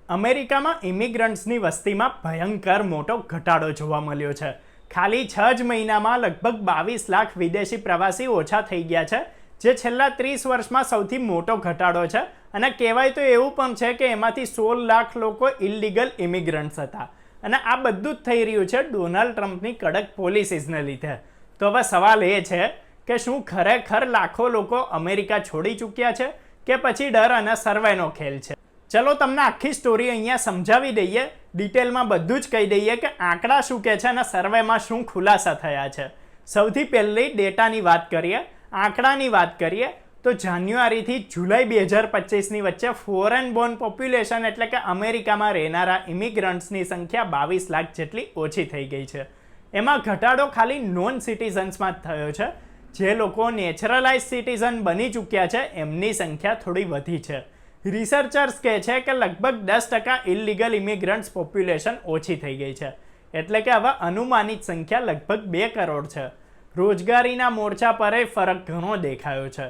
અમેરિકામાં ઇમિગ્રન્ટ્સની વસ્તીમાં ભયંકર મોટો ઘટાડો જોવા મળ્યો છે. ખાલી 6 જ મહિનામાં લગભગ 22 લાખ વિદેશી પ્રવાસી ઓછા થઈ ગયા છે, જે છેલ્લા 30 વર્ષમાં સૌથી મોટો ઘટાડો છે. અને કહેવાય તો એવું પણ છે કે એમાંથી 16 લાખ લોકો ઇલીગલ ઇમિગ્રન્ટ્સ હતા. અને આ બધું જ થઈ રહ્યું છે ડોનાલ્ડ ટ્રમ્પની કડક પોલિસીસને લીધે. તો હવે સવાલ એ છે કે શું ખરેખર લાખો લોકો અમેરિકા છોડી ચૂક્યા છે કે પછી ડર અને સર્વેનો ખેલ છે? ચલો તમને આખી સ્ટોરી અહીંયા સમજાવી દઈએ, ડિટેલમાં બધું જ કહી દઈએ કે આંકડા શું કહે છે અને સર્વેમાં શું ખુલાસા થયા છે. સૌથી પહેલી ડેટાની વાત કરીએ, આંકડાની વાત કરીએ તો જાન્યુઆરીથી જુલાઈ 2025ની વચ્ચે ફોરેન બોર્ન પોપ્યુલેશન એટલે કે અમેરિકામાં રહેનારા ઇમિગ્રન્ટ્સની સંખ્યા 22 લાખ જેટલી ઓછી થઈ ગઈ છે. એમાં ઘટાડો ખાલી નોન સિટીઝન્સમાં જ થયો છે. જે લોકો નેચરલાઇઝ સિટીઝન બની ચૂક્યા છે એમની સંખ્યા થોડી વધી છે. રિસર્ચર્સ કહે છે કે લગભગ 10% ઇલીગલ ઇમિગ્રન્ટ્સ પોપ્યુલેશન ઓછી થઈ ગઈ છે. એટલે કે હવે અનુમાનિત સંખ્યા લગભગ 2 કરોડ છે. રોજગારીના મોરચા પર ફરક ઘણો દેખાયો છે.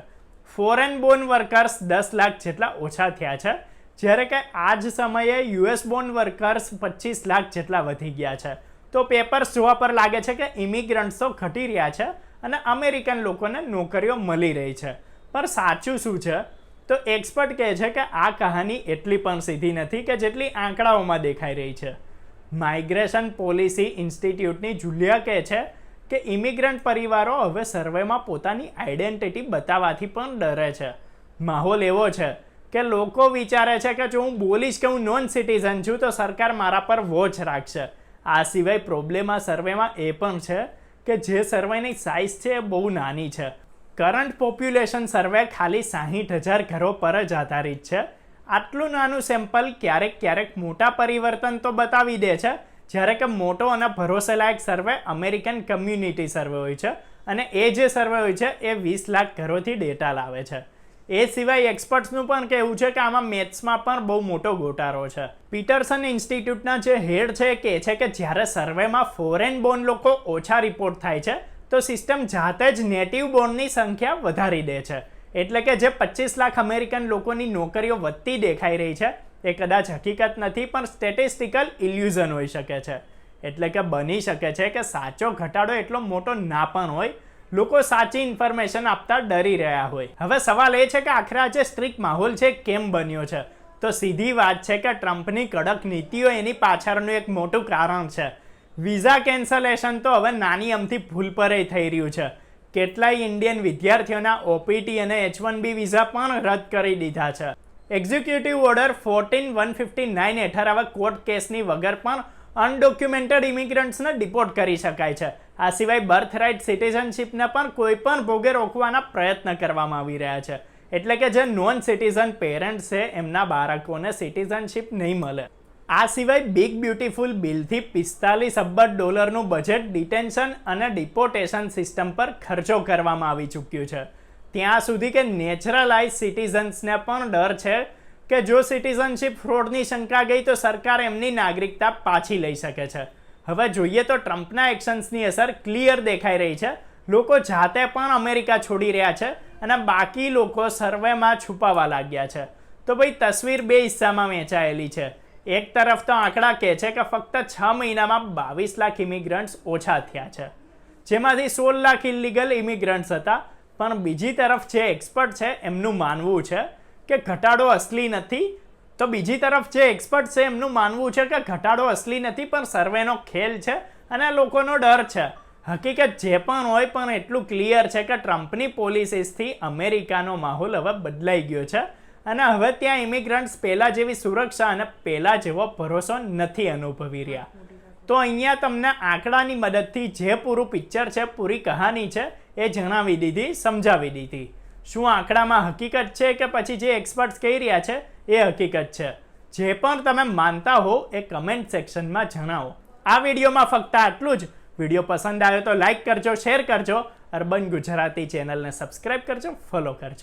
ફોરેન બોર્ન વર્કર્સ 10 લાખ જેટલા ઓછા થયા છે, જ્યારે કે આ જ સમયે યુએસ બોર્ન વર્કર્સ 25 લાખ જેટલા વધી ગયા છે. તો પેપર્સ જોવા પર લાગે છે કે ઇમિગ્રન્ટ્સ તો ઘટી રહ્યા છે અને અમેરિકન લોકોને નોકરીઓ મળી રહી છે. પણ સાચું શું છે? તો એક્સપર્ટ કહે છે કે આ કહાની એટલી પણ સીધી નથી કે જેટલી આંકડાઓમાં દેખાઈ રહી છે. માઇગ્રેશન પોલિસી ઇન્સ્ટિટ્યૂટની જુલિયા કહે છે કે ઇમિગ્રન્ટ પરિવારો હવે સર્વેમાં પોતાની આઈડેન્ટિટી બતાવવાથી પણ ડરે છે. માહોલ એવો છે કે લોકો વિચારે છે કે જો હું બોલીશ કે હું નોન સિટીઝન છું તો સરકાર મારા પર વોચ રાખશે. આ સિવાય પ્રોબ્લેમ આ સર્વેમાં એ પણ છે કે જે સર્વેની સાઇઝ છે એ બહુ નાની છે. કરંટ પોપ્યુલેશન સર્વે ખાલી 60,000 ઘરો પર જ આધારિત છે. આટલું નાનું સેમ્પલ ક્યારેક મોટા પરિવર્તન તો બતાવી દે છે, જ્યારે કે મોટો અને ભરોસેલાયક સર્વે અમેરિકન કમ્યુનિટી સર્વે હોય છે અને એ જે સર્વે હોય છે એ 20 લાખ ઘરોથી ડેટા લાવે છે. એ સિવાય એક્સપર્ટ્સનું પણ કહેવું છે કે આમાં મેથ્સમાં પણ બહુ મોટો ગોટાળો છે. પીટરસન ઇન્સ્ટિટ્યૂટના જે હેડ છે એ કહે છે કે જ્યારે સર્વેમાં ફોરેન બોર્ન લોકો ઓછા રિપોર્ટ થાય છે તો સિસ્ટમ જાતે જ નેટિવ બોર્નની સંખ્યા વધારી દે છે. એટલે કે જે 25 લાખ અમેરિકન લોકોની નોકરીઓ વધતી દેખાઈ રહી છે એ કદાચ હકીકત નથી પણ સ્ટેટિસ્ટિકલ ઇલ્યુઝન હોઈ શકે છે. એટલે કે બની શકે છે કે સાચો ઘટાડો એટલો મોટો ના પણ હોય, લોકો સાચી ઇન્ફોર્મેશન આપતા ડરી રહ્યા હોય. હવે સવાલ એ છે કે આખરે આ જે સ્ટ્રિક્ટ માહોલ છે કેમ બન્યો છે? તો સીધી વાત છે કે ટ્રમ્પની કડક નીતિઓ એની પાછળનું એક મોટું કારણ છે. વિઝા કેન્સલેશન તો હવે નાની અમથી ભૂલ પર થઈ રહ્યું છે. કેટલાય ઇન્ડિયન વિદ્યાર્થીઓના ઓપીટી અને H1B વિઝા પણ રદ કરી દીધા છે. એક્ઝિક્યુટિવ ઓર્ડર 14,159 હેઠળ આવા કોર્ટ કેસની વગર પણ અનડોક્યુમેન્ટેડ ઇમિગ્રન્ટ્સને ડિપોર્ટ કરી શકાય છે. આ સિવાય બર્થરાઇટ સિટીઝનશીપને પણ કોઈ પણ ભોગે રોકવાના પ્રયત્ન કરવામાં આવી રહ્યા છે. એટલે કે જે નોન સિટીઝન પેરેન્ટ્સ છે એમના બાળકોને સિટીઝનશીપ નહીં મળે. આ સિવાય બિગ બ્યુટીફુલ બિલથી $45 અબજ બજેટ ડિટેન્શન અને ડિપોર્ટેશન સિસ્ટમ પર ખર્ચો કરવામાં આવી ચૂક્યું છે. ત્યાં સુધી કે નેચરલાઇઝ સિટીઝન્સને પણ ડર છે કે જો સિટીઝનશીપ ફ્રોડની શંકા ગઈ તો સરકાર એમની નાગરિકતા પાછી લઈ શકે છે. હવે જોઈએ તો ટ્રમ્પના એક્શન્સની અસર ક્લિયર દેખાઈ રહી છે. લોકો જાતે પણ અમેરિકા છોડી રહ્યા છે અને બાકી લોકો સર્વેમાં છુપાવા લાગ્યા છે. તો ભાઈ તસવીર 2 હિસ્સામાં વહેંચાયેલી છે. એક તરફ તો આંકડા કહે છે કે ફક્ત 6 મહિનામાં 22 લાખ ઇમિગ્રન્ટ્સ ઓછા થયા છે, જેમાંથી 16 લાખ ઇલીગલ ઇમિગ્રન્ટ્સ હતા. પણ બીજી તરફ જે એક્સપર્ટ છે એમનું માનવું છે કે ઘટાડો અસલી નથી. તો બીજી તરફ જે એક્સપર્ટ છે એમનું માનવું છે કે ઘટાડો અસલી નથી પણ સર્વેનો ખેલ છે અને લોકોનો ડર છે. હકીકત જે પણ હોય પણ એટલું ક્લિયર છે કે ટ્રમ્પની પોલિસીસથી અમેરિકાનો માહોલ હવે બદલાઈ ગયો છે અને હવે ત્યાં ઇમિગ્રન્ટ્સ પહેલા જેવી સુરક્ષા અને પહેલા જેવો ભરોસો નથી અનુભવી રહ્યા. તો અહીંયા તમને આંકડાની મદદથી જે પૂરું પિક્ચર છે, પૂરી કહાની છે એ જણાવી દીધી, સમજાવી દીધી. શું આંકડામાં હકીકત છે કે પછી જે એક્સપર્ટ્સ કહી રહ્યા છે એ હકીકત છે? જે પણ તમે માનતા હો એ કમેન્ટ સેક્શનમાં જણાવો. આ વિડીયોમાં ફક્ત આટલું જ. વિડીયો પસંદ આવ્યો તો લાઈક કરજો, શેર કરજો, અર્બન ગુજરાતી ચેનલને સબસ્ક્રાઈબ કરજો, ફોલો કરજો.